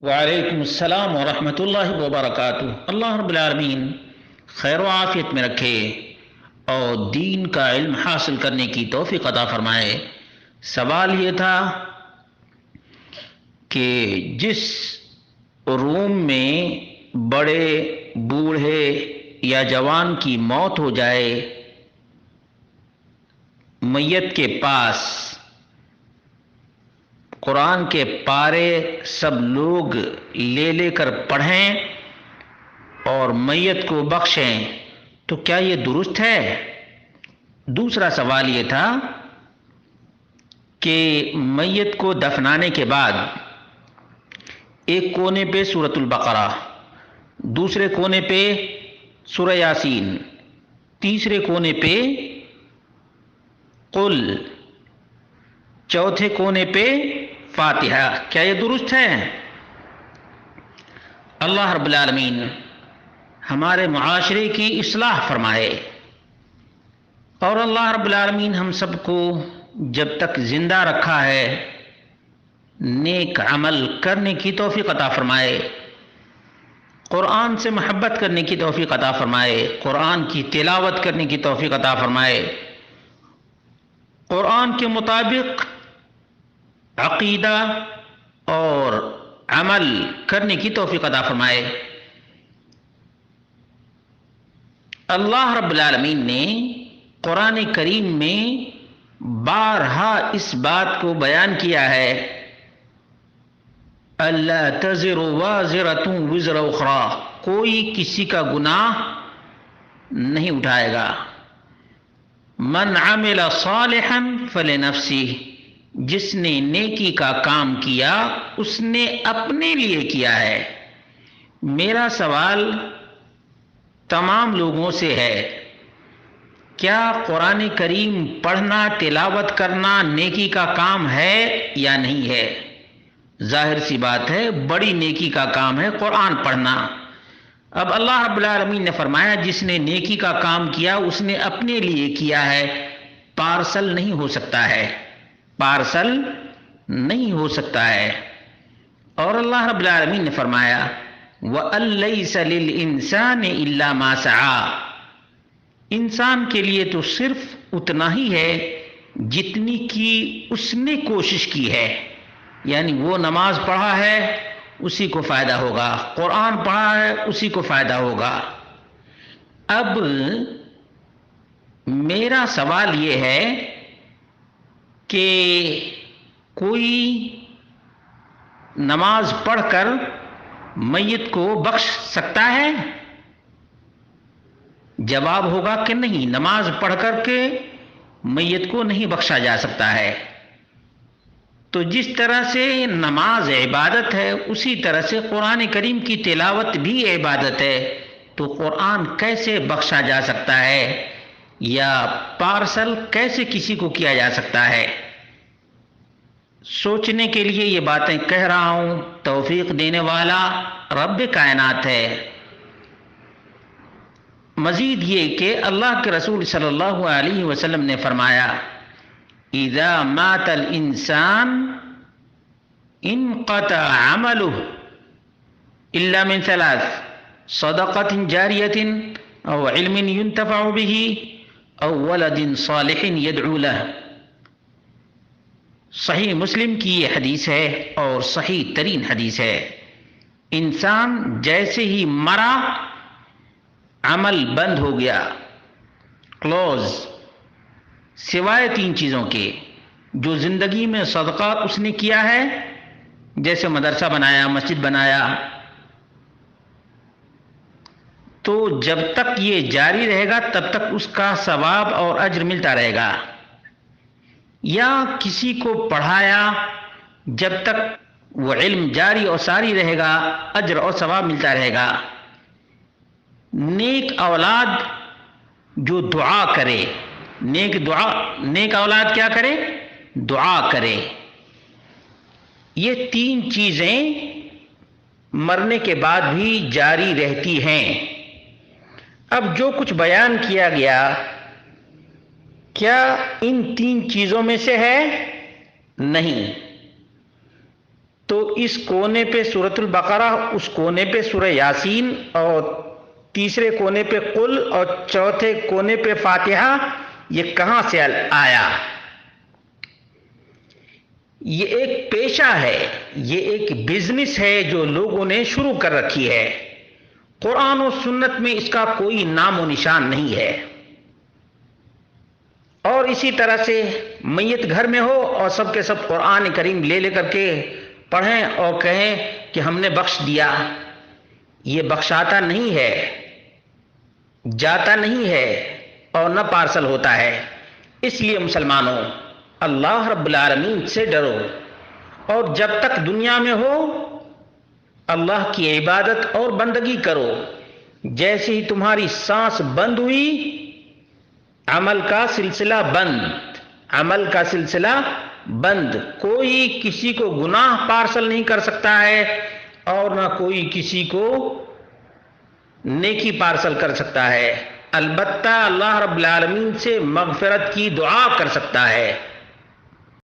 وعلیکم السلام ورحمۃ اللہ وبرکاتہ۔ اللہ رب العالمین خیر و عافیت میں رکھے اور دین کا علم حاصل کرنے کی توفیق عطا فرمائے۔ سوال یہ تھا کہ جس روم میں بڑے بوڑھے یا جوان کی موت ہو جائے، میت کے پاس قرآن کے پارے سب لوگ لے لے کر پڑھیں اور میت کو بخشیں، تو کیا یہ درست ہے؟ دوسرا سوال یہ تھا کہ میت کو دفنانے کے بعد ایک کونے پہ سورۃ البقرہ، دوسرے کونے پہ سورہ یاسین، تیسرے کونے پہ قل، چوتھے کونے پہ فاتحہ، کیا یہ درست ہے؟ اللہ رب العالمین ہمارے معاشرے کی اصلاح فرمائے، اور اللہ رب العالمین ہم سب کو جب تک زندہ رکھا ہے نیک عمل کرنے کی توفیق عطا فرمائے، قرآن سے محبت کرنے کی توفیق عطا فرمائے، قرآن کی تلاوت کرنے کی توفیق عطا فرمائے، قرآن کے مطابق عقیدہ اور عمل کرنے کی توفیق عطا فرمائے۔ اللہ رب العالمین نے قرآن کریم میں بارہا اس بات کو بیان کیا ہے، اللہ تزر وازرۃ وزر اخری، کوئی کسی کا گناہ نہیں اٹھائے گا، من عمل صالحا فلنفسہ، جس نے نیکی کا کام کیا اس نے اپنے لیے کیا ہے۔ میرا سوال تمام لوگوں سے ہے، کیا قرآن کریم پڑھنا، تلاوت کرنا نیکی کا کام ہے یا نہیں ہے؟ ظاہر سی بات ہے بڑی نیکی کا کام ہے قرآن پڑھنا۔ اب اللہ رب العالمین نے فرمایا جس نے نیکی کا کام کیا اس نے اپنے لیے کیا ہے، پارسل نہیں ہو سکتا ہے، پارسل نہیں ہو سکتا ہے۔ اور اللہ رب العالمین نے فرمایا وَأَن لَيْسَ لِلْإِنسَانِ إِلَّا مَا سَعَىٰ، انسان کے لیے تو صرف اتنا ہی ہے جتنی کی اس نے کوشش کی ہے، یعنی وہ نماز پڑھا ہے اسی کو فائدہ ہوگا، قرآن پڑھا ہے اسی کو فائدہ ہوگا۔ اب میرا سوال یہ ہے کہ کوئی نماز پڑھ کر میت کو بخش سکتا ہے؟ جواب ہوگا کہ نہیں، نماز پڑھ کر کے میت کو نہیں بخشا جا سکتا ہے۔ تو جس طرح سے نماز عبادت ہے اسی طرح سے قرآن کریم کی تلاوت بھی عبادت ہے، تو قرآن کیسے بخشا جا سکتا ہے یا پارسل کیسے کسی کو کیا جا سکتا ہے؟ سوچنے کے لیے یہ باتیں کہہ رہا ہوں، توفیق دینے والا رب کائنات ہے۔ مزید یہ کہ اللہ کے رسول صلی اللہ علیہ وسلم نے فرمایا اذا مات الانسان انقطع عمله الا من ثلاث، صدقة جاریة او علم ينتفع به او ولد صالح يدعو له۔ صحیح مسلم کی یہ حدیث ہے اور صحیح ترین حدیث ہے۔ انسان جیسے ہی مرا عمل بند ہو گیا، کلوز، سوائے تین چیزوں کے، جو زندگی میں صدقہ اس نے کیا ہے، جیسے مدرسہ بنایا، مسجد بنایا، تو جب تک یہ جاری رہے گا تب تک اس کا ثواب اور اجر ملتا رہے گا، یا کسی کو پڑھایا، جب تک وہ علم جاری اور ساری رہے گا اجر اور ثواب ملتا رہے گا۔ نیک اولاد جو دعا کرے، نیک اولاد کیا کرے؟ دعا کرے۔ یہ تین چیزیں مرنے کے بعد بھی جاری رہتی ہیں۔ اب جو کچھ بیان کیا گیا کیا ان تین چیزوں میں سے ہے؟ نہیں۔ تو اس کونے پہ سورۃ البقرہ، اس کونے پہ سورہ یاسین، اور تیسرے کونے پہ قل، اور چوتھے کونے پہ فاتحہ، یہ کہاں سے آیا؟ یہ ایک پیشہ ہے، یہ ایک بزنس ہے جو لوگوں نے شروع کر رکھی ہے۔ قرآن و سنت میں اس کا کوئی نام و نشان نہیں ہے۔ اور اسی طرح سے میت گھر میں ہو اور سب کے سب قرآن کریم لے کر کے پڑھیں اور کہیں کہ ہم نے بخش دیا، یہ بخشاتا نہیں ہے، جاتا نہیں ہے اور نہ پارسل ہوتا ہے۔ اس لیے مسلمانوں، اللہ رب العالمین سے ڈرو، اور جب تک دنیا میں ہو اللہ کی عبادت اور بندگی کرو۔ جیسے ہی تمہاری سانس بند ہوئی، عمل کا سلسلہ بند، عمل کا سلسلہ بند۔ کوئی کسی کو گناہ پارسل نہیں کر سکتا ہے اور نہ کوئی کسی کو نیکی پارسل کر سکتا ہے، البتہ اللہ رب العالمین سے مغفرت کی دعا کر سکتا ہے۔